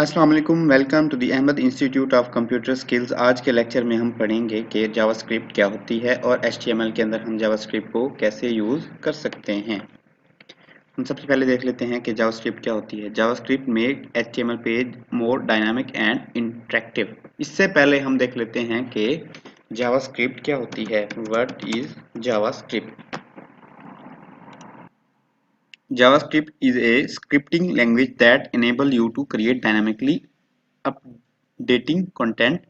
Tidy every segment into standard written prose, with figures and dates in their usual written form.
अस्सलाम वालेकुम। Welcome to the Ahmad institute of computer skills. आज के लेक्चर में हम पढ़ेंगे कि जावास्क्रिप्ट क्या होती है और एचटीएमएल के अंदर हम जावास्क्रिप्ट को कैसे यूज़ कर सकते हैं। हम सबसे पहले देख लेते हैं कि जावास्क्रिप्ट क्या होती है। JavaScript make HTML page more dynamic and interactive. इससे पहले हम देख लेते हैं कि जावास्क्रिप्ट क्या होती है। What is JavaScript? JavaScript is a scripting language that enable you to create dynamically updating content,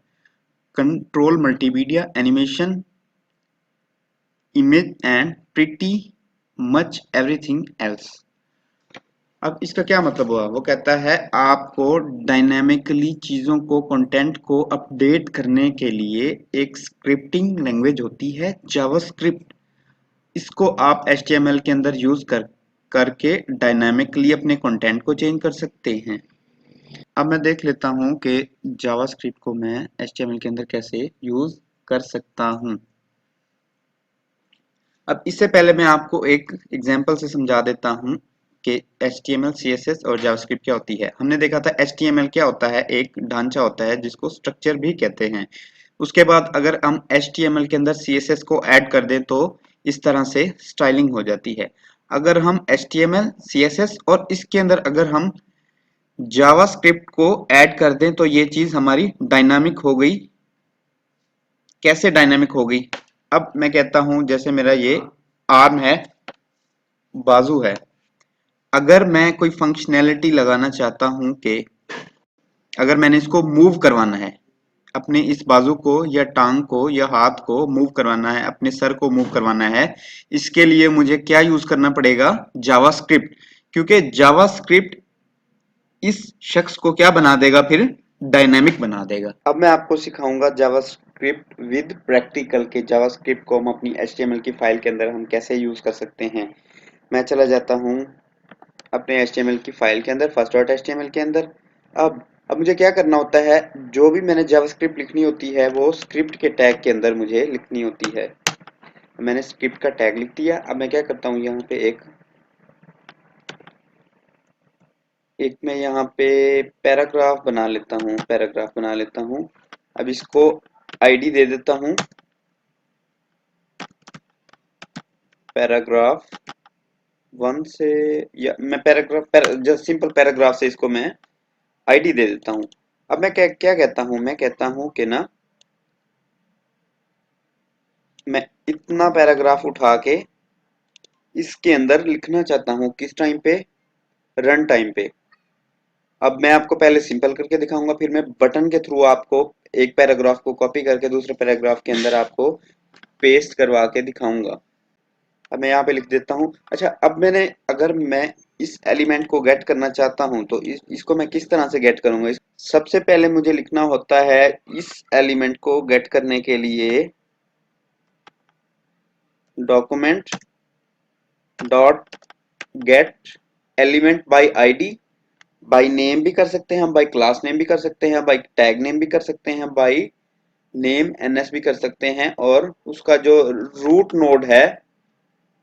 control multimedia, animation, image and pretty much everything else। अब इसका क्या मतलब हुआ? वो कहता है आपको डायनामिकली चीज़ों को कंटेंट को अपडेट करने के लिए एक स्क्रिप्टिंग लैंग्वेज होती है जावास्क्रिप्ट। इसको आप HTML के अंदर यूज करके डायनामिकली अपने कंटेंट को चेंज कर सकते हैं। अब मैं देख लेता हूं कि जावास्क्रिप्ट को मैं HTML के अंदर कैसे यूज कर सकता हूं। अब इससे पहले मैं आपको एक एग्जांपल से समझा देता हूं कि HTML, CSS और जावास्क्रिप्ट क्या होती है। हमने देखा था HTML क्या होता है, एक ढांचा होता है जिसको स्ट्रक्चर भी कहते हैं। उसके बाद अगर हम HTML के अंदर CSS को ऐड कर दें तो इस तरह से स्टाइलिंग हो जाती है। अगर हम HTML, CSS और इसके अंदर अगर हम जावास्क्रिप्ट को ऐड कर दें तो ये चीज हमारी डायनामिक हो गई। कैसे डायनामिक हो गई? अब मैं कहता हूं जैसे मेरा ये आर्म है, बाजू है। अगर मैं कोई फंक्शनैलिटी लगाना चाहता हूं कि अगर मैंने इसको मूव करवाना है, अपने इस बाजू को या टांग को या हाथ को मूव करवाना है, अपने सर को मूव करवाना है, इसके लिए मुझे क्या यूज करना पड़ेगा? जावास्क्रिप्ट। क्योंकि जावास्क्रिप्ट इस शख्स को क्या बना देगा? फिर डायनामिक बना देगा। अब मैं आपको सिखाऊंगा जावास्क्रिप्ट विद प्रैक्टिकल के जावास्क्रिप्ट को हम अपनी HTML की फाइल के अंदर हम कैसे यूज कर सकते हैं। मैं चला जाता हूं अपने HTML की फाइल के अंदर, फर्स्ट डॉट HTML के अंदर। अब मुझे क्या करना होता है, जो भी मैंने जावास्क्रिप्ट लिखनी होती है वो स्क्रिप्ट के टैग के अंदर मुझे लिखनी होती है। मैंने स्क्रिप्ट का टैग लिख दिया। अब मैं क्या करता हूँ, यहाँ पे एक मैं यहाँ पे पैराग्राफ बना लेता हूँ। अब इसको आईडी दे देता हूँ, पैराग्राफ 1 से, या मैं जस्ट सिंपल पैराग्राफ से इसको मैं आईडी दे देता हूँ। अब मैं क्या क्या कहता हूँ, मैं कहता हूँ कि ना मैं इतना पैराग्राफ उठा के इसके अंदर लिखना चाहता हूँ। किस टाइम पे? रन टाइम पे। अब मैं आपको पहले सिंपल करके दिखाऊंगा, फिर मैं बटन के थ्रू आपको एक पैराग्राफ को कॉपी करके दूसरे पैराग्राफ के अंदर आपको पेस्ट करवा के दिखाऊंगा। अब मैं यहाँ पे लिख देता हूँ। अच्छा, अब अगर मैं इस एलिमेंट को गेट करना चाहता हूँ तो इसको मैं किस तरह से गेट करूंगा? सबसे पहले मुझे लिखना होता है, इस एलिमेंट को गेट करने के लिए document dot gate element by ID. By name भी कर सकते हैं हम, बाय क्लास नेम भी कर सकते हैं, बाय टैग नेम भी कर सकते हैं, बाय नेम NS भी कर सकते हैं। और उसका जो रूट नोड है,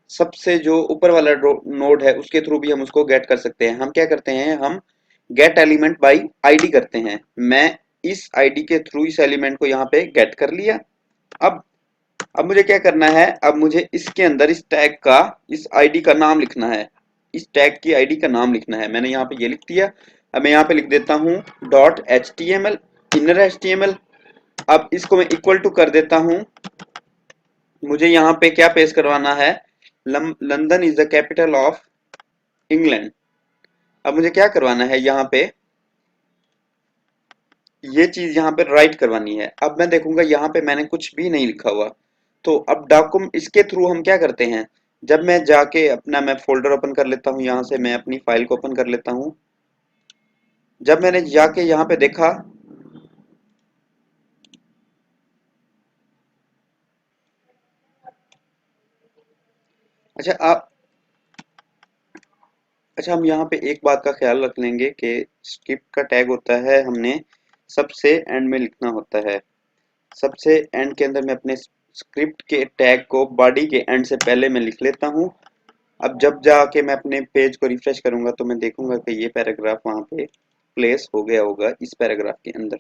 सबसे जो ऊपर वाला नोड है, उसके थ्रू भी हम उसको गेट कर सकते हैं। हम क्या करते हैं, हम गेट एलिमेंट बाय आईडी करते हैं। मैं इस आईडी के थ्रू इस एलिमेंट को यहाँ पे गेट कर लिया। अब अब मुझे क्या करना है, अब मुझे इसके अंदर इस टैग का, इस आईडी का नाम लिखना है। इस टैग की आईडी का नाम लिखना है। मैंने यहाँ पे ये लिख दिया। अब मैं यहाँ पे लिख देता हूँ .html, इनर HTML। अब इसको मैं इक्वल टू कर देता हूँ। मुझे यहाँ पे क्या पेश करवाना है? London is the capital of England. अब मुझे क्या करवाना है, यहाँ पे ये चीज यहाँ पे राइट करवानी है। अब मैं देखूंगा यहाँ पे मैंने कुछ भी नहीं लिखा हुआ। तो अब डॉक्यूमेंट इसके थ्रू हम क्या करते हैं, जब मैं जाके अपना मैं फोल्डर ओपन कर लेता हूँ, यहाँ से मैं अपनी फाइल को ओपन कर लेता हूँ। जब मैंने जाके यहाँ पे देखा, अच्छा आप अच्छा हम यहाँ पे एक बात का ख्याल रख लेंगे कि स्क्रिप्ट का टैग होता है, हमने सबसे एंड में लिखना होता है। सबसे एंड के अंदर मैं अपने स्क्रिप्ट के टैग को बॉडी के एंड से पहले मैं लिख लेता हूँ। अब जब जाके मैं अपने पेज को रिफ्रेश करूंगा तो मैं देखूंगा कि ये पैराग्राफ वहां पे प्लेस हो गया होगा इस पैराग्राफ के अंदर।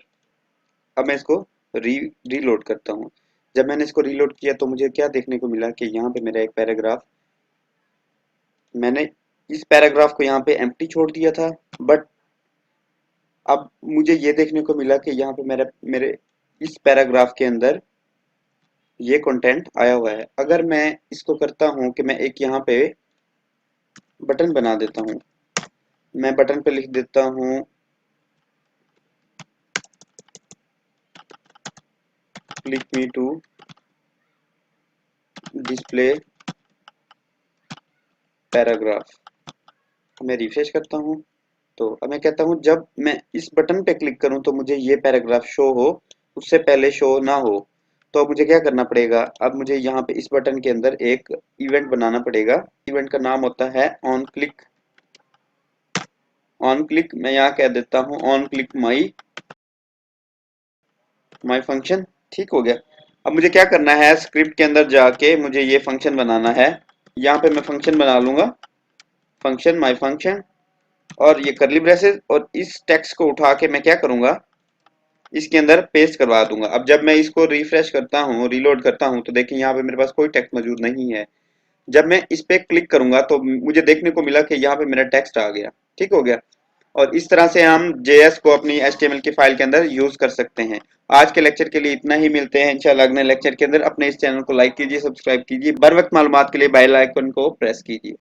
अब मैं इसको रीलोड करता हूँ। जब मैंने इसको रीलोड किया तो मुझे क्या देखने को मिला कि यहाँ पे मेरा एक पैराग्राफ, मैंने इस पैराग्राफ को यहाँ पे एम्प्टी छोड़ दिया था, बट अब मुझे ये देखने को मिला कि यहाँ पे मेरे इस पैराग्राफ के अंदर ये कंटेंट आया हुआ है। अगर मैं इसको करता हूँ कि मैं एक यहाँ पे बटन बना देता हूँ, मैं बटन पे लिख देता हूँ click me to display paragraph. मैं रिफ्रेश करता हूँ तो अब मैं कहता हूँ जब मैं इस बटन पे क्लिक करूँ तो मुझे ये पैराग्राफ शो हो, उससे पहले शो ना हो। तो अब मुझे क्या करना पड़ेगा, अब मुझे यहाँ पे इस बटन के अंदर एक इवेंट बनाना पड़ेगा। इवेंट का नाम होता है ऑन क्लिक। ऑन क्लिक मैं यहाँ कह देता हूँ ऑन क्लिक माई फंक्शन। ठीक हो गया। अब मुझे क्या करना है, स्क्रिप्ट के अंदर जाके मुझे ये फंक्शन बनाना है। यहाँ पे मैं फंक्शन बना लूंगा, फंक्शन माई फंक्शन, और ये करली ब्रेसेस, और इस टेक्स्ट को उठा के मैं क्या करूंगा, इसके अंदर पेस्ट करवा दूंगा। अब जब मैं इसको रिफ्रेश करता हूँ, रीलोड करता हूँ, तो देखिए यहाँ पे मेरे पास कोई टेक्स्ट मौजूद नहीं है। जब मैं इस पे क्लिक करूंगा तो मुझे देखने को मिला कि यहाँ पे मेरा टेक्स्ट आ गया। ठीक हो गया। और इस तरह से हम JS को अपनी HTML की फाइल के अंदर यूज कर सकते हैं। आज के लेक्चर के लिए इतना ही, मिलते हैं इंशाल्लाह अगले लेक्चर के अंदर। अपने इस चैनल को लाइक कीजिए, सब्सक्राइब कीजिए, बर वक्त मालूमात के लिए बेल आइकन को प्रेस कीजिए।